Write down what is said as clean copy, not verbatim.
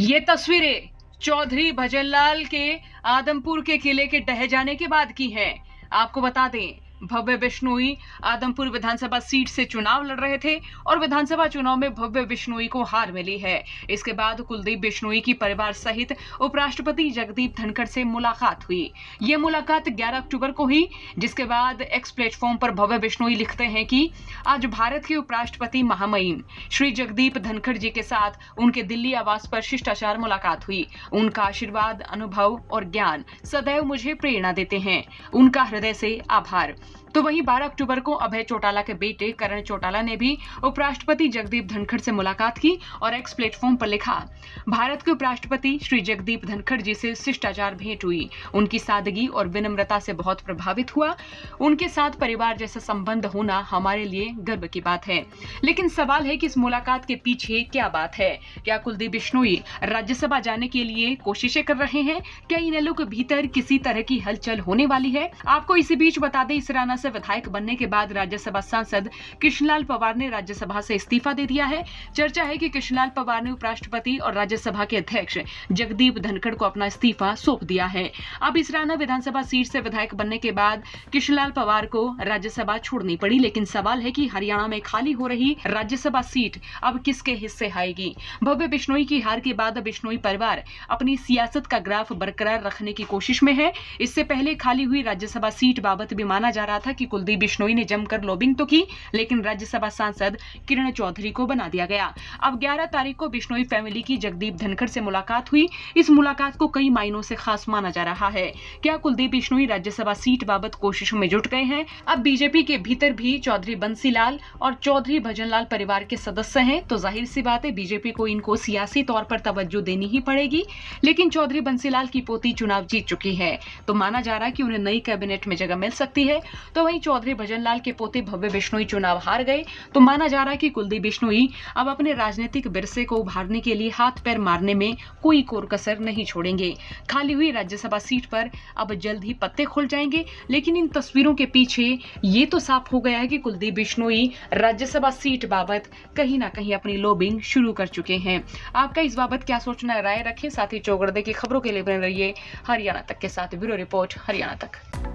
ये तस्वीरें चौधरी भजनलाल के आदमपुर के किले के ढह जाने के बाद की हैं। आपको बता दें, भव्य बिश्नोई आदमपुर विधानसभा सीट से चुनाव लड़ रहे थे और विधानसभा चुनाव में भव्य बिश्नोई को हार मिली है। इसके बाद कुलदीप बिश्नोई की परिवार सहित उपराष्ट्रपति जगदीप धनखड़ से मुलाकात हुई। ये मुलाकात 11 अक्टूबर को हुई, जिसके बाद एक्स प्लेटफॉर्म पर भव्य बिश्नोई लिखते हैं कि आज भारत के उपराष्ट्रपति महामहिम श्री जगदीप धनखड़ जी के साथ उनके दिल्ली आवास पर शिष्टाचार मुलाकात हुई। उनका आशीर्वाद, अनुभव और ज्ञान सदैव मुझे प्रेरणा देते हैं। उनका हृदय से आभार। तो वहीं 12 अक्टूबर को अभय चौटाला के बेटे करण चौटाला ने भी उपराष्ट्रपति जगदीप धनखड़ से मुलाकात की और एक्स प्लेटफॉर्म पर लिखा, भारत के उपराष्ट्रपति श्री जगदीप धनखड़ जी से शिष्टाचार भेंट हुई। उनकी सादगी और विनम्रता से बहुत प्रभावित हुआ। उनके साथ परिवार जैसा संबंध होना हमारे लिए गर्व की बात है। लेकिन सवाल है कि इस मुलाकात के पीछे क्या बात है? क्या कुलदीप बिश्नोई राज्यसभा जाने के लिए कोशिशें कर रहे हैं? क्या इन लोगों के भीतर किसी तरह की हलचल होने वाली है? आपको इसी बीच बता दें, इसराना से विधायक बनने के बाद राज्यसभा सांसद कृष्णलाल पवार ने राज्यसभा से इस्तीफा दे दिया है। चर्चा है कि कृष्णलाल पवार ने उपराष्ट्रपति और राज्यसभा के अध्यक्ष जगदीप धनखड़ को अपना इस्तीफा सौंप दिया है। अब इसराना विधानसभा सीट से विधायक बनने के बाद कृष्णलाल पवार को राज्यसभा छोड़नी पड़ी, लेकिन सवाल है कि हरियाणा में खाली हो रही राज्यसभा सीट अब किसके हिस्से आएगी? भव्य बिश्नोई की हार के बाद बिश्नोई परिवार अपनी सियासत का ग्राफ बरकरार रखने की कोशिश में है। इससे पहले खाली हुई राज्यसभा सीट बाबत भी माना जा रहा था कि कुलदीप बिश्नोई ने जमकर लॉबिंग तो की, लेकिन राज्यसभा सांसद किरण चौधरी को बना दिया गया। अब 11 तारीख को बिश्नोई फैमिली की जगदीप धनखड़ से मुलाकात हुई। इस मुलाकात को कई मायनों से खास माना जा रहा है। क्या कुलदीप बिश्नोई राज्यसभा सीट बाबत कोशिशों में जुट गए हैं? अब बीजेपी के भीतर भी चौधरी बंसीलाल और चौधरी भजनलाल परिवार के सदस्य हैं, तो जाहिर सी बात है बीजेपी को इनको सियासी तौर पर तवज्जो देनी ही पड़ेगी। लेकिन चौधरी बंसीलाल की पोती चुनाव जीत चुकी है, तो माना जा रहा है कि उन्हें नई कैबिनेट में जगह मिल सकती है। तो वहीं चौधरी भजनलाल के पोते भव्य बिश्नोई चुनाव हार गए, तो माना जा रहा है कि कुलदीप बिश्नोई अब अपने राजनीतिक विरसे को उभारने के लिए हाथ पैर मारने में कोई कोर कसर नहीं छोड़ेंगे। खाली हुई राज्यसभा सीट पर अब जल्द ही पत्ते खुल जाएंगे। लेकिन इन तस्वीरों के पीछे ये तो साफ हो गया है कि कुलदीप बिश्नोई राज्यसभा सीट बाबत कहीं ना कहीं अपनी लॉबिंग शुरू कर चुके हैं। आपका इस बाबत क्या सोचना है? राय रखें। साथ ही चौगड़दे की खबरों के लिए बने रहिए हरियाणा तक के साथ। ब्यूरो रिपोर्ट, हरियाणा तक।